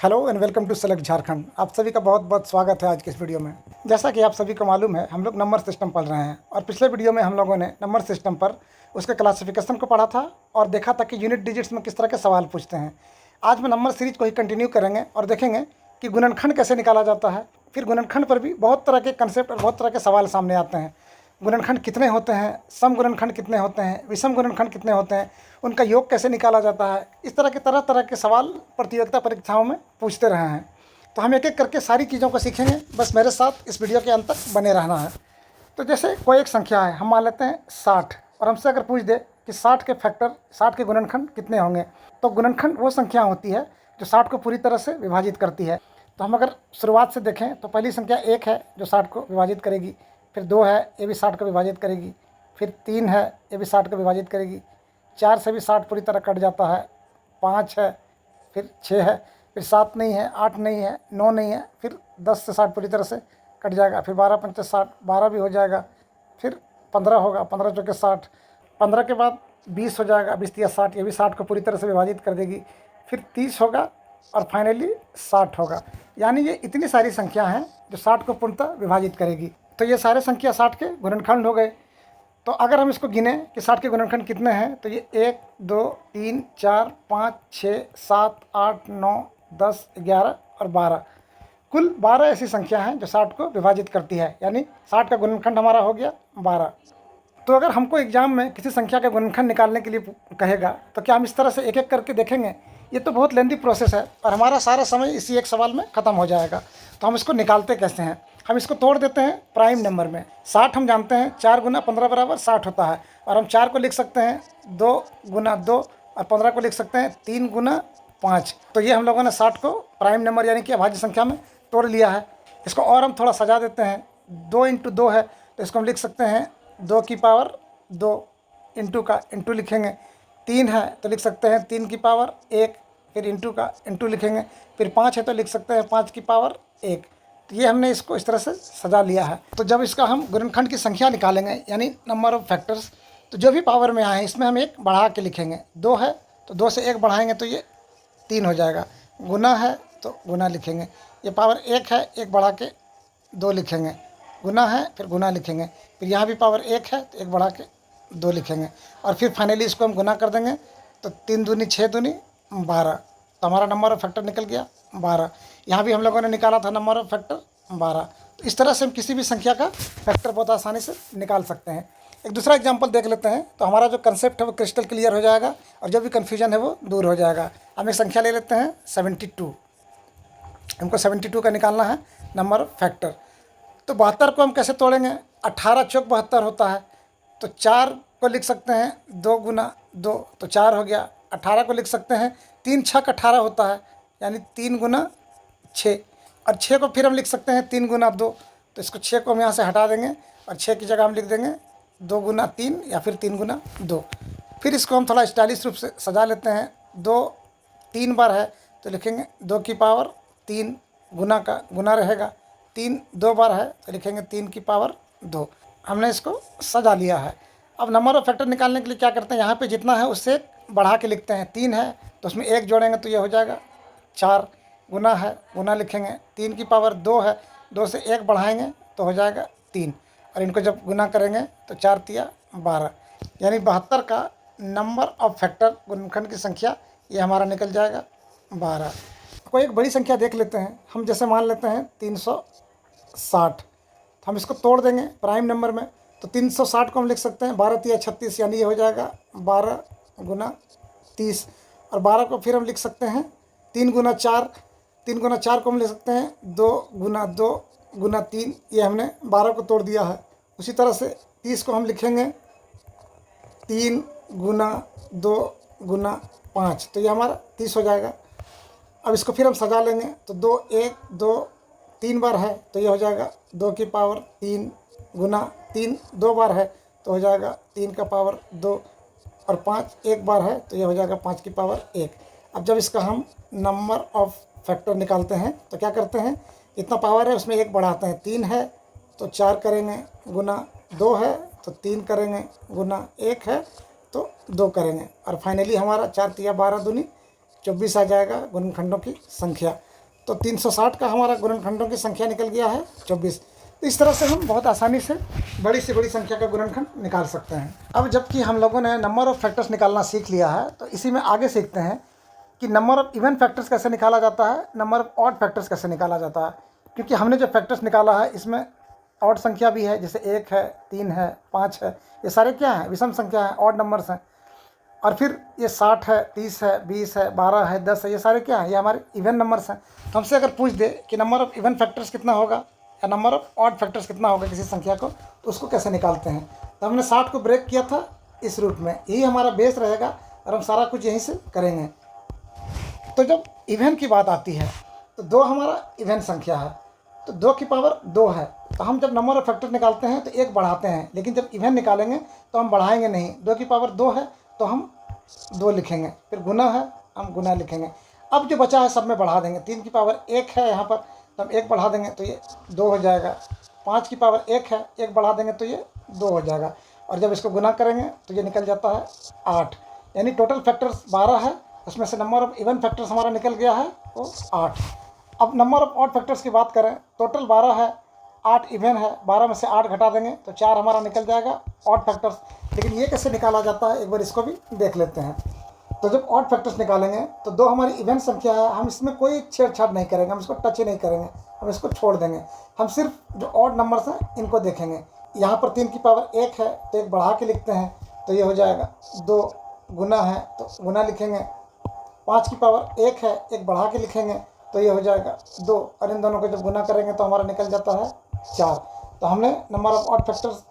Hello and welcome to select Jharkhand. आप सभी का बहुत बहुत स्वागत है आज के इस वीडियो में। जैसा कि आप सभी को मालूम है, हम लोग नंबर सिस्टम पढ़ रहे हैं और पिछले वीडियो में हम लोगों ने नंबर सिस्टम पर उसके क्लासिफिकेशन को पढ़ा था और देखा था कि यूनिट डिजिट्स में किस तरह के सवाल पूछते हैं। आज में नंबर सीरीज को ही कंटिन्यू करेंगे और देखेंगे कि गुणनखंड कैसे निकाला जाता है। फिर गुणनखंड पर भी बहुत तरह के कंसेप्ट और बहुत तरह के सवाल सामने आते हैं। गुणनखंड कितने होते हैं, सम गुणनखंड कितने होते हैं, विषम गुणनखंड कितने होते हैं, उनका योग कैसे निकाला जाता है। इस तरह तरह के सवाल प्रतियोगिता परीक्षाओं में पूछते रहे हैं। तो हम एक एक करके सारी चीज़ों को सीखेंगे। बस मेरे साथ इस वीडियो के अंत तक बने रहना है। तो जैसे कोई एक संख्या है, हम मान लेते हैं 60, और हमसे अगर पूछ दे कि 60 के फैक्टर, 60 के गुणनखंड कितने होंगे, तो गुणनखंड वो संख्या होती है जो 60 को पूरी तरह से विभाजित करती है। तो हम अगर शुरुआत से देखें तो पहली संख्या 1 है जो 60 को विभाजित करेगी, फिर 2 है, ये भी 60 को विभाजित करेगी, फिर 3 है, ये भी 60 को विभाजित करेगी, 4 से भी 60 पूरी तरह कट जाता है, 5 है, फिर 6 है, फिर 7 नहीं है, 8 नहीं है, 9 नहीं है, फिर 10 से 60 पूरी तरह से कट जाएगा, फिर 12 पंचे 60, 12 भी हो जाएगा, फिर 15 होगा, 15 चौके 60, 15 के बाद 20 हो जाएगा, 20 या 60, ये भी 60 को पूरी तरह से विभाजित कर देगी, फिर 30 होगा और फाइनली 60 होगा। यानी ये इतनी सारी संख्या हैं जो 60 को पूर्णतः विभाजित करेगी। तो ये सारे संख्या 60 के गुणनखंड हो गए। तो अगर हम इसको गिने कि 60 के गुणनखंड कितने हैं, तो ये 1 2 3 4 5 6 7 8 9 10 11 और 12, कुल 12 ऐसी संख्या हैं जो 60 को विभाजित करती है। यानी 60 का गुणनखंड हमारा हो गया 12। तो अगर हमको एग्जाम में किसी संख्या का गुणनखंड निकालने के लिए कहेगा तो क्या हम इस तरह से एक एक करके देखेंगे? ये तो बहुत लेंदी प्रोसेस है और हमारा सारा समय इसी एक सवाल में ख़त्म हो जाएगा। तो हम इसको निकालते कैसे हैं? हम इसको तोड़ देते हैं प्राइम नंबर में। 60 हम जानते हैं 4 गुना 15 बराबर 60 होता है, और हम 4 को लिख सकते हैं 2 गुना 2, और 15 को लिख सकते हैं 3 गुना 5। तो ये हम लोगों ने 60 को प्राइम नंबर यानी कि अभाज्य संख्या में तोड़ लिया है। इसको और हम थोड़ा सजा देते हैं। 2 इंटू 2 है तो इसको हम लिख सकते हैं 2 की पावर 2, इंटू का इंटू लिखेंगे। 3 है तो लिख सकते हैं 3 की पावर 1, फिर इंटू का इंटू लिखेंगे। फिर 5 है तो लिख सकते हैं 5 की पावर 1। तो ये हमने इसको इस तरह से सजा लिया है। तो जब इसका हम गुणनखंड की संख्या निकालेंगे यानी नंबर ऑफ फैक्टर्स, तो जो भी पावर में आए इसमें हम एक बढ़ा के लिखेंगे। 2 है तो 2 से 1 बढ़ाएंगे तो ये 3 हो जाएगा। गुना है तो गुना लिखेंगे। ये पावर 1 है, 1 बढ़ा के 2 लिखेंगे। गुना है फिर गुना लिखेंगे। फिर यहाँ भी पावर 1 है तो 1 बढ़ा के 2 लिखेंगे, और फिर फाइनली इसको हम गुना कर देंगे तो 3 दूनी 6 दूनी 12। तो हमारा नंबर ऑफ फैक्टर निकल गया 12। यहाँ भी हम लोगों ने निकाला था नंबर ऑफ फैक्टर 12। तो इस तरह से हम किसी भी संख्या का फैक्टर बहुत आसानी से निकाल सकते हैं। एक दूसरा एग्जांपल देख लेते हैं तो हमारा जो कंसेप्ट है वो क्रिस्टल क्लियर हो जाएगा और जो भी कन्फ्यूजन है वो दूर हो जाएगा। हम एक संख्या ले लेते हैं 72। हमको 72 का निकालना है नंबर ऑफ फैक्टर। तो 72 को हम कैसे तोड़ेंगे? 18 चौक 72 होता है, तो 4 को लिख सकते हैं 2 गुना 2, तो 4 हो गया। 18 को लिख सकते हैं 3 छक 18 होता है, यानी 3 गुना 6, और 6 को फिर हम लिख सकते हैं 3 गुना 2। तो इसको 6 को हम यहाँ से हटा देंगे और 6 की जगह हम लिख देंगे 2 गुना 3 या फिर 3 गुना 2। फिर इसको हम थोड़ा स्टाइलिश रूप से सजा लेते हैं। 2 3 बार है तो लिखेंगे 2 की पावर 3, गुना का गुना रहेगा। 3 2 बार है तो लिखेंगे 3 की पावर 2। हमने इसको सजा लिया है। अब नंबर ऑफ फैक्टर निकालने के लिए क्या करते हैं, यहाँ पे जितना है उससे बढ़ा के लिखते हैं। 3 है तो उसमें 1 जोड़ेंगे तो ये हो जाएगा 4। गुना है गुना लिखेंगे। 3 की पावर 2 है, 2 से 1 बढ़ाएंगे तो हो जाएगा 3, और इनको जब गुना करेंगे तो 4 तिया 12, यानी 72 का नंबर ऑफ फैक्टर गुणनखंड की संख्या ये हमारा निकल जाएगा 12। कोई एक बड़ी संख्या देख लेते हैं। हम जैसे मान लेते हैं 360, तो हम इसको तोड़ देंगे प्राइम नंबर में। तो 360 को हम लिख सकते हैं 12 तिया 36, यानी ये हो जाएगा 12 गुना 30, और 12 को फिर हम लिख सकते हैं 3 गुना 4। 3 गुना 4 को हम लिख सकते हैं 2 गुना 2 गुना 3, ये हमने 12 को तोड़ दिया है। उसी तरह से 30 को हम लिखेंगे 3 गुना 2 गुना 5, तो ये हमारा 30 हो जाएगा। अब इसको फिर हम सजा लेंगे तो 2 1 2 3 बार है तो ये हो जाएगा 2 की पावर 3, गुना 3 2 बार है तो हो जाएगा 3 का पावर 2, और 5 1 बार है तो ये हो जाएगा 5 की पावर 1। अब जब इसका हम नंबर ऑफ फैक्टर निकालते हैं तो क्या करते हैं, इतना पावर है उसमें 1 बढ़ाते हैं। 3 है तो 4 करेंगे, गुना 2 है तो 3 करेंगे, गुना 1 है तो 2 करेंगे, और फाइनली हमारा 4 तिया 12 दूनी 24 आ जाएगा गुणनखंडों की संख्या। तो 360 का हमारा गुणनखंडों की संख्या निकल गया है 24। तो इस तरह से हम बहुत आसानी से बड़ी से बड़ी संख्या का गुणनखंड निकाल सकते हैं। अब जबकि हम लोगों ने नंबर ऑफ़ फैक्टर्स निकालना सीख लिया है, तो इसी में आगे सीखते हैं कि नंबर ऑफ़ इवन फैक्टर्स कैसे निकाला जाता है, नंबर ऑफ़ ऑड फैक्टर्स कैसे निकाला जाता है। क्योंकि हमने जो फैक्टर्स निकाला है इसमें ऑड संख्या भी है, जैसे 1 है, 3 है, 5 है, ये सारे क्या हैं, विषम संख्या हैं, ऑड नंबर्स हैं। और फिर ये 60 है, 30 है, 20 है, 12 है, 10 है, ये सारे क्या हैं, ये हमारे इवन नंबर्स हैं। हमसे अगर पूछ दे कि नंबर ऑफ़ इवन फैक्टर्स कितना होगा या नंबर ऑफ़ ऑड फैक्टर्स कितना होगा किसी संख्या को, तो उसको कैसे निकालते हैं। तो हमने 60 को ब्रेक किया था इस रूप में, यही हमारा बेस रहेगा और हम सारा कुछ यहीं से करेंगे। तो जब इवन की बात आती है तो 2 हमारा इवन संख्या है, तो 2 की पावर 2 है। तो हम जब नंबर ऑफ़ फैक्टर निकालते हैं तो 1 बढ़ाते हैं, लेकिन जब इवन निकालेंगे तो हम बढ़ाएंगे नहीं। 2 की पावर 2 है तो हम 2 लिखेंगे, फिर गुना है हम गुना लिखेंगे। अब जो बचा है सब में बढ़ा देंगे। 3 की पावर 1 है यहाँ पर, तो हम 1 बढ़ा देंगे तो ये 2 हो जाएगा। 5 की पावर 1 है, 1 बढ़ा देंगे तो ये 2 हो जाएगा। और जब इसको गुना करेंगे तो ये निकल जाता है 8। यानी टोटल फैक्टर्स 12 है, उसमें से नंबर ऑफ़ इवन फैक्टर्स हमारा निकल गया है वो 8। अब नंबर ऑफ़ ऑड फैक्टर्स की बात करें, टोटल 12 है, 8 इवन है, 12 में से 8 घटा देंगे तो 4 हमारा निकल जाएगा ऑड फैक्टर्स। लेकिन ये कैसे निकाला जाता है एक बार इसको भी देख लेते हैं। तो जब ऑड फैक्टर्स निकालेंगे तो 2 हमारी इवन संख्या है, हम इसमें कोई छेड़छाड़ नहीं करेंगे, हम इसको टच ही नहीं करेंगे, हम इसको छोड़ देंगे। हम सिर्फ जो ऑड नंबर्स हैं इनको देखेंगे। यहाँ पर 3 की पावर 1 है तो 1 बढ़ा के लिखते हैं तो ये हो जाएगा 2, गुना है तो गुना लिखेंगे। 5 की पावर 1 है, 1 बढ़ा के लिखेंगे तो ये हो जाएगा 2, और इन दोनों को जब गुना करेंगे तो हमारा निकल जाता है 4। तो हमने number of odd factors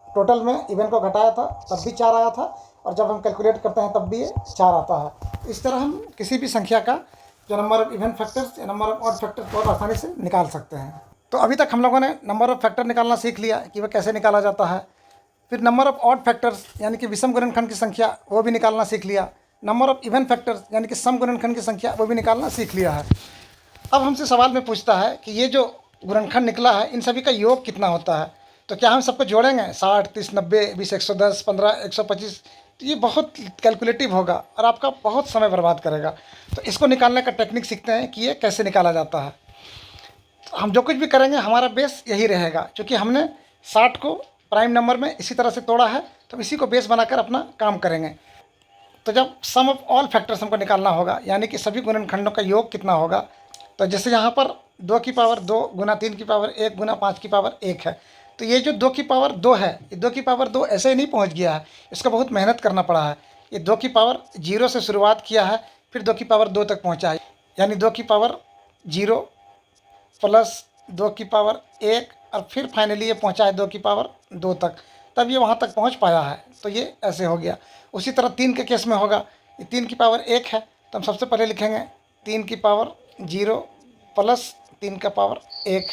total में इवन को घटाया था तब भी 4 आया था, और जब हम कैलकुलेट करते हैं तब भी ये 4 आता है। इस तरह हम किसी भी संख्या का जो नंबर ऑफ़ इवन फैक्टर्स या नंबर ऑफ़ ऑड फैक्टर्स बहुत आसानी से निकाल सकते हैं। तो अभी तक हम लोगों ने नंबर ऑफ़ फैक्टर निकालना सीख लिया कि वह कैसे निकाला जाता है। फिर नंबर ऑफ़ ऑड फैक्टर्स यानी कि विषम गुणनखंड की संख्या वो भी निकालना सीख लिया। नंबर ऑफ़ इवन फैक्टर्स यानी कि सम गुणनखंड की संख्या वो भी निकालना सीख लिया है। अब हमसे सवाल में पूछता है कि ये जो गुणनखंड निकला है इन सभी का योग कितना होता है। तो क्या हम सबको जोड़ेंगे 60, 30, 90, 20, 110, 15, 125, तो ये बहुत कैलकुलेटिव होगा और आपका बहुत समय बर्बाद करेगा। तो इसको निकालने का टेक्निक सीखते हैं कि ये कैसे निकाला जाता है। तो हम जो कुछ भी करेंगे हमारा बेस यही रहेगा, क्योंकि हमने 60 को प्राइम नंबर में इसी तरह से तोड़ा है, तो इसी को बेस बनाकर अपना काम करेंगे। तो जब सम ऑफ ऑल फैक्टर्स हमको निकालना होगा, यानी कि सभी गुणनखंडों का योग कितना होगा, तो जैसे यहाँ पर 2 की पावर 2 गुना 3 की पावर 1 गुना 5 की पावर 1 है, तो ये जो 2 की पावर 2 है, ये 2 की पावर 2 ऐसे ही नहीं पहुँच गया है, इसको बहुत मेहनत करना पड़ा है। ये 2 की पावर 0 से शुरुआत किया है, फिर 2 की पावर 2 तक पहुँचा है, यानी 2 की पावर 0 प्लस 2 की पावर 1 और फिर फाइनली ये पहुँचा है 2 की पावर 2 तक, तब ये वहाँ तक पहुँच पाया है। तो ये ऐसे हो गया। उसी तरह 3 के केस में होगा, ये 3 की पावर 1 है, तो हम सबसे पहले लिखेंगे 3 की पावर 0 प्लस 3 का पावर 1,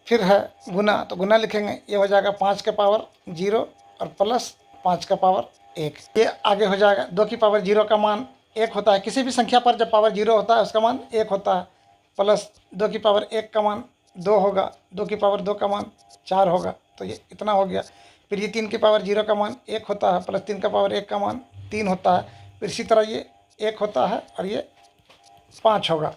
फिर है गुना, तो गुना लिखेंगे, ये हो जाएगा 5 का पावर 0 और प्लस 5 का पावर 1। ये आगे हो जाएगा 2 की पावर 0 का मान 1 होता है, किसी भी संख्या पर जब पावर 0 होता है उसका मान 1 होता है, प्लस 2 की पावर 1 का मान 2 होगा, 2 की पावर 2 का मान 4 होगा, तो ये इतना हो गया। फिर ये 3 की पावर 0 का मान 1 होता है, प्लस 3 का पावर 1 का मान 3 होता है, फिर इसी तरह ये 1 होता है और ये 5 होगा।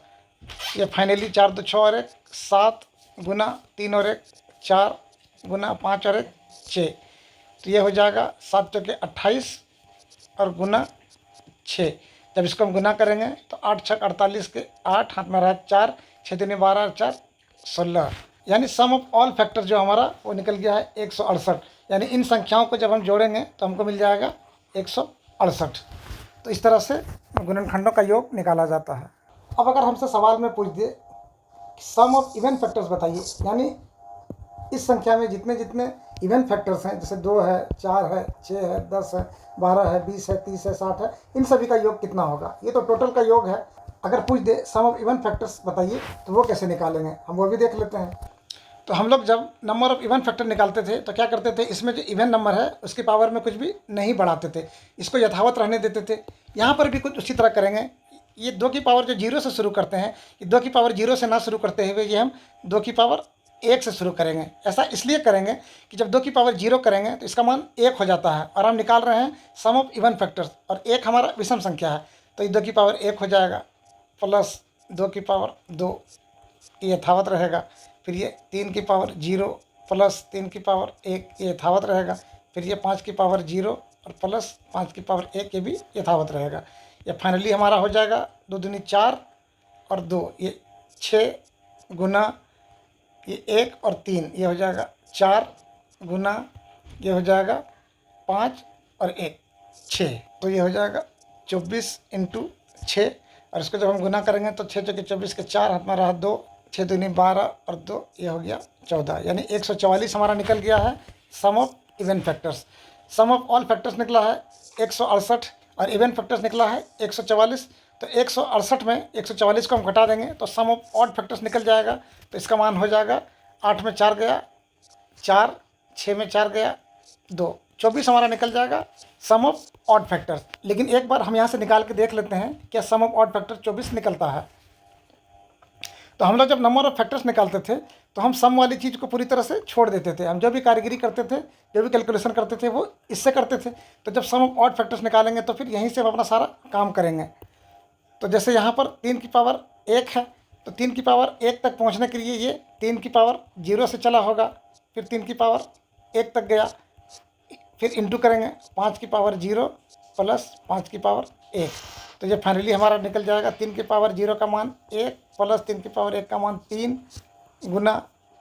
ये फाइनली 4 2 6 और 1 7 गुना 3 और 1 4 गुना 5 और 1 6, तो ये हो जाएगा 7 चौके 28 और गुना 6। जब इसको हम गुना करेंगे तो 8 छक 48 के 8, हाथ में रहा 4, 6 दूनी 12 और 4 16, यानी सम ऑफ ऑल फैक्टर जो हमारा वो निकल गया है 168। यानी इन संख्याओं को जब हम जोड़ेंगे तो हमको मिल जाएगा 168। तो इस तरह से गुणनखंडों का योग निकाला जाता है। अब अगर हमसे सवाल में पूछ दे सम ऑफ इवन फैक्टर्स बताइए, यानी इस संख्या में जितने जितने इवन फैक्टर्स हैं, जैसे 2 है, 4 है, 6 है, 10 है, 12 है, 20 है, 30 है, 60 है, इन सभी का योग कितना होगा। ये तो टोटल का योग है। अगर पूछ दे सम ऑफ इवन फैक्टर्स बताइए तो वो कैसे निकालेंगे, हम वो भी देख लेते हैं। तो हम लोग जब नंबर ऑफ़ इवन फैक्टर निकालते थे तो क्या करते थे, इसमें जो इवन नंबर है उसकी पावर में कुछ भी नहीं बढ़ाते थे, इसको यथावत रहने देते थे। यहाँ पर भी कुछ उसी तरह करेंगे। ये 2 की पावर जो 0 से शुरू करते हैं, ये 2 की पावर 0 से ना शुरू करते हुए ये हम 2 की पावर 1 से शुरू करेंगे। ऐसा इसलिए करेंगे कि जब 2 की पावर 0 करेंगे तो इसका मान 1 हो जाता है, और हम निकाल रहे हैं सम ऑफ इवन फैक्टर्स, और 1 हमारा विषम संख्या है, तो ये 2 की पावर 1 हो जाएगा, प्लस 2 की पावर 2 ये यथावत रहेगा। फिर ये 3 की पावर 0 प्लस 3 की पावर 1 ये यथावत रहेगा। फिर ये 5 की पावर 0 और प्लस 5 की पावर 1 ये भी यथावत रहेगा। ये फाइनली हमारा हो जाएगा 2 दूनी 4 और 2 ये 6 गुना ये 1 और 3 ये हो जाएगा 4 गुना ये हो जाएगा 5 और 1 6, तो ये हो जाएगा 24 इंटू 6। और इसको जब हम गुना करेंगे तो 6 चौके 24 के 4 हाथ में रहा 2, 6 दूनी 12 और 2 ये हो गया 14, यानी 144 हमारा निकल गया है sum of even factors. Sum of all factors निकला है 168 और इवन फैक्टर्स निकला है 144। तो 168 में 144 को हम घटा देंगे तो सम ऑफ ऑड फैक्टर्स निकल जाएगा। तो इसका मान हो जाएगा 8 में 4 गया 4, 6 में 4 गया 2, 24 हमारा निकल जाएगा सम ऑफ ऑड फैक्टर्स। लेकिन एक बार हम यहाँ से निकाल के देख लेते हैं क्या सम ऑफ ऑड फैक्टर 24 निकलता है। तो हम लोग जब नंबर ऑफ फैक्टर्स निकालते थे तो हम सम वाली चीज़ को पूरी तरह से छोड़ देते थे। हम जो भी कारीगरी करते थे, जो भी कैलकुलेशन करते थे वो इससे करते थे। तो जब सम ऑफ ऑड फैक्टर्स निकालेंगे तो फिर यहीं से हम अपना सारा काम करेंगे। तो जैसे यहाँ पर 3 की पावर 1 है तो 3 की पावर 1 तक पहुँचने के लिए ये 3 की पावर 0 से चला होगा, फिर 3 की पावर 1 तक गया, फिर इंटू करेंगे 5 की पावर 0 प्लस 5 की पावर 1, तो ये फाइनली हमारा निकल जाएगा 3 की पावर 0 का मान 1 प्लस 3 की पावर 1 का मान 3 गुना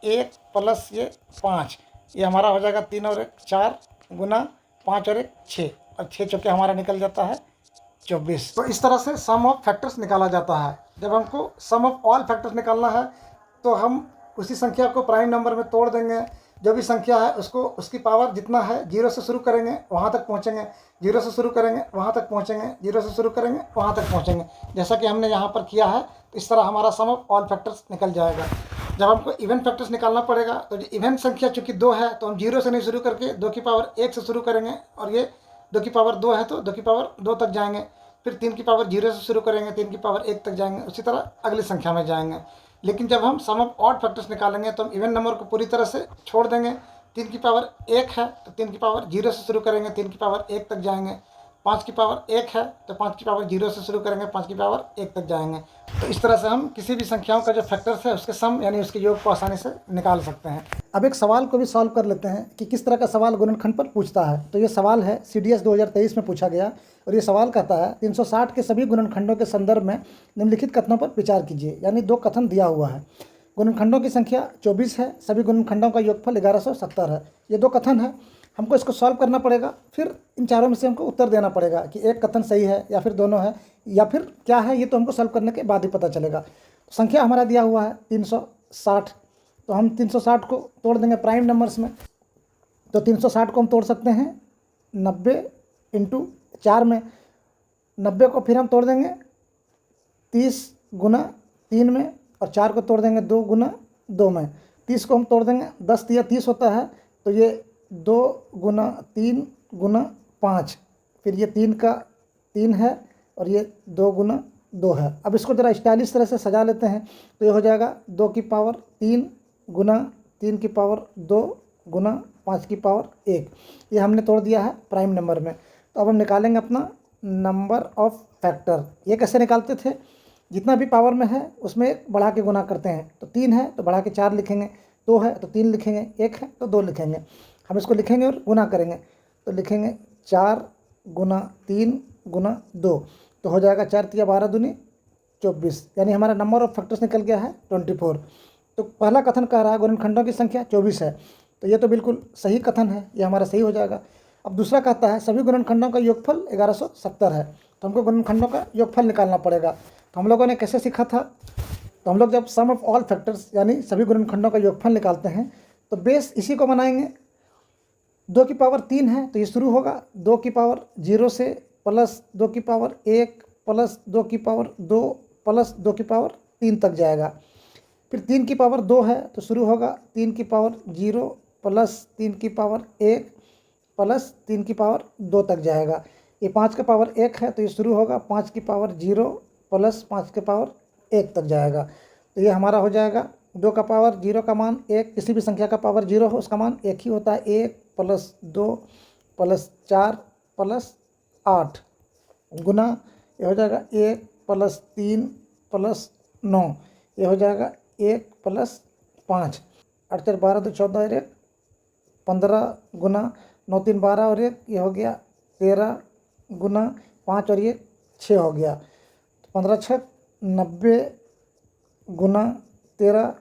1 प्लस ये 5, ये हमारा हो जाएगा 3 और 1 4 गुना 5 और 1 6, और 6 चौके हमारा निकल जाता है 24। तो इस तरह से सम ऑफ फैक्टर्स निकाला जाता है। जब हमको सम ऑफ ऑल फैक्टर्स निकालना है तो हम उसी संख्या को प्राइम नंबर में तोड़ देंगे। जो भी संख्या है उसको उसकी पावर जितना है 0 से शुरू करेंगे वहाँ तक पहुँचेंगे, 0 से शुरू करेंगे वहाँ तक पहुँचेंगे, 0 से शुरू करेंगे वहाँ तक पहुँचेंगे, जैसा कि हमने यहाँ पर किया है। तो इस तरह हमारा सम ऑफ ऑल फैक्टर्स निकल जाएगा। जब हमको इवन फैक्टर्स निकालना पड़ेगा तो इवन संख्या चूँकि 2 है तो हम 0 से नहीं शुरू करके 2 की पावर 1 से शुरू करेंगे, और ये 2 की पावर 2 है तो 2 की पावर 2 तक जाएंगे, फिर 3 की पावर 0 से शुरू करेंगे 3 की पावर 1 तक जाएंगे, उसी तरह अगली संख्या में जाएंगे। लेकिन जब हम सम ऑफ ऑड फैक्टर्स निकालेंगे तो हम इवन नंबर को पूरी तरह से छोड़ देंगे। 3 की पावर 1 है तो 3 की पावर 0 से शुरू करेंगे, 3 की पावर 1 तक जाएंगे। 5 की पावर 1 है तो 5 की पावर 0 से शुरू करेंगे, 5 की पावर 1 तक जाएंगे। तो इस तरह से हम किसी भी संख्याओं का जो फैक्टर्स है उसके सम यानी उसके योग को आसानी से निकाल सकते हैं। अब एक सवाल को भी सॉल्व कर लेते हैं कि किस तरह का सवाल गुणनखंड पर पूछता है। तो ये सवाल है CDS 2023 में पूछा गया, और ये सवाल कहता है 360 के सभी गुणनखंडों के संदर्भ में निम्नलिखित कथनों पर विचार कीजिए। यानी 2 कथन दिया हुआ है। गुणनखंडों की संख्या 24 है, सभी गुणनखंडों का योगफल 1170 है। ये 2 कथन है, हमको इसको सॉल्व करना पड़ेगा। फिर इन चारों में से हमको उत्तर देना पड़ेगा कि एक कथन सही है या फिर दोनों है या फिर क्या है, ये तो हमको सॉल्व करने के बाद ही पता चलेगा। संख्या हमारा दिया हुआ है 360, तो हम 360 को तोड़ देंगे प्राइम नंबर्स में। तो 360 को हम तोड़ सकते हैं 90 इंटू 4 में। 90 को फिर हम तोड़ देंगे 30 गुना 3 में, और 4 को तोड़ देंगे 2 गुना 2 में। 30 को हम तोड़ देंगे 10 या 30 होता है, तो ये 2 गुना 3 गुना 5, फिर ये 3 का 3 है और ये 2 गुना 2 है। अब इसको ज़रा स्टाइलिश तरह से सजा लेते हैं तो ये हो जाएगा 2 की पावर 3 गुना 3 की पावर 2 गुना 5 की पावर 1। ये हमने तोड़ दिया है प्राइम नंबर में। तो अब हम निकालेंगे अपना नंबर ऑफ फैक्टर। ये कैसे निकालते थे, जितना भी पावर में है उसमें एक बढ़ा के गुना करते हैं। तो 3 है तो बढ़ा के 4 लिखेंगे, 2 है तो 3 लिखेंगे, 1 है तो 2 लिखेंगे। हम इसको लिखेंगे और गुना करेंगे, तो लिखेंगे 4 गुना 3 गुना 2, तो हो जाएगा 4 तिया 12 दूनी 24, यानी हमारा नंबर ऑफ फैक्टर्स निकल गया है 24। तो पहला कथन कह रहा है गुणनखंडों की संख्या 24 है, तो ये तो बिल्कुल सही कथन है, ये हमारा सही हो जाएगा। अब दूसरा कहता है सभी गुणनखंडों का योगफल 1170 है, तो हमको गुणनखंडों का योगफल निकालना पड़ेगा। तो हम लोगों ने कैसे सीखा था, तो हम लोग जब सम ऑफ ऑल फैक्टर्स यानी सभी गुणनखंडों का योगफल निकालते हैं तो बेस इसी को बनाएंगे। 2 की पावर 3 है तो ये शुरू होगा 2 की पावर 0 से, प्लस 2 की पावर 1 प्लस 2 की पावर 2 प्लस 2 की पावर 3 तक जाएगा। फिर 3 की पावर 2 है तो शुरू होगा 3 की पावर 0 प्लस 3 की पावर 1 प्लस 3 की पावर 2 तक जाएगा। ये 5 का पावर 1 है तो ये शुरू होगा 5 की पावर 0 प्लस 5 के पावर 1 तक जाएगा। तो ये हमारा हो जाएगा 2 का पावर 0 का मान 1, किसी भी संख्या का पावर 0 हो उसका मान 1 ही होता है। 1 प्लस 2 प्लस 4 प्लस 8 गुना ये हो जाएगा 1 प्लस 3 प्लस 9, ये हो जाएगा 1 + 5, 8 4 12 2 14 और 1 15 गुना 9 3 12 और 1 ये हो गया 13 गुना 5 और ये 6 हो गया। 15 6 90 गुना 13,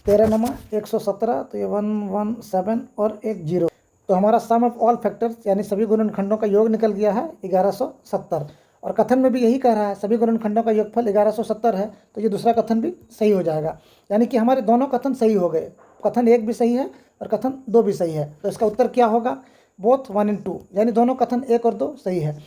13 नमा 117, तो ये 117 और 1 0। तो हमारा सम ऑफ ऑल फैक्टर्स यानी सभी गुणनखंडों का योग निकल गया है 1170। और कथन में भी यही कह रहा है सभी गुणनखंडों का योगफल 1170 है, तो ये दूसरा कथन भी सही हो जाएगा। यानी कि हमारे दोनों कथन सही हो गए, कथन 1 भी सही है और कथन 2 भी सही है। तो इसका उत्तर क्या होगा? बोथ 1 and 2, यानी दोनों कथन 1 और 2 सही है।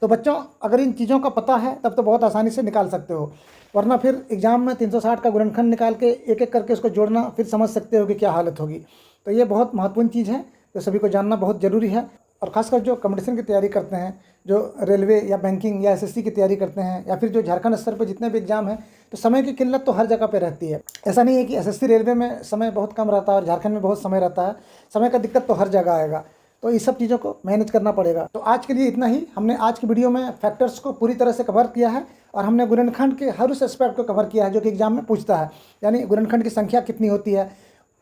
तो बच्चों अगर इन चीज़ों का पता है तब तो बहुत आसानी से निकाल सकते हो, वरना फिर एग्जाम में 360 का गुणनखंड निकाल के एक एक करके उसको जोड़ना, फिर समझ सकते हो कि क्या हालत होगी। तो ये बहुत महत्वपूर्ण चीज़ है, तो सभी को जानना बहुत ज़रूरी है। और ख़ासकर जो कंपटीशन की तैयारी करते हैं, जो रेलवे या बैंकिंग या एसएससी की तैयारी करते हैं, या फिर जो झारखंड स्तर पर जितने भी एग्जाम हैं, तो समय की किल्लत तो हर जगह पे रहती है। ऐसा नहीं है कि एसएससी रेलवे में समय बहुत कम रहता है और झारखंड में बहुत समय रहता है, समय का दिक्कत तो हर जगह आएगा। तो इस सब चीज़ों को मैनेज करना पड़ेगा। तो आज के लिए इतना ही। हमने आज की वीडियो में फैक्टर्स को पूरी तरह से कवर किया है और हमने गुणनखंड के हर उस एस्पेक्ट को कवर किया है जो कि एग्जाम में पूछता है। यानी गुणनखंड की संख्या कितनी होती है,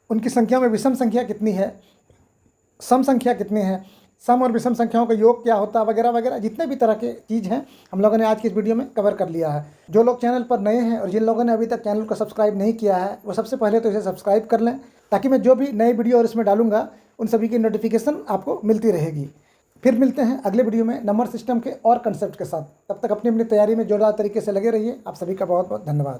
उनकी संख्या में विषम संख्या कितनी है, सम संख्या कितनी है, सम और विषम संख्याओं का योग क्या होता है, वगैरह वगैरह जितने भी तरह के चीज़ हैं हम लोगों ने आज की इस वीडियो में कवर कर लिया है। जो लोग चैनल पर नए हैं और जिन लोगों ने अभी तक चैनल को सब्सक्राइब नहीं किया है, वो सबसे पहले तो इसे सब्सक्राइब कर लें, ताकि मैं जो भी नई वीडियो और इसमें डालूंगा उन सभी की नोटिफिकेशन आपको मिलती रहेगी। फिर मिलते हैं अगले वीडियो में नंबर सिस्टम के और कंसेप्ट के साथ। तब तक अपनी अपनी तैयारी में जोरदार तरीके से लगे रहिए। आप सभी का बहुत बहुत धन्यवाद।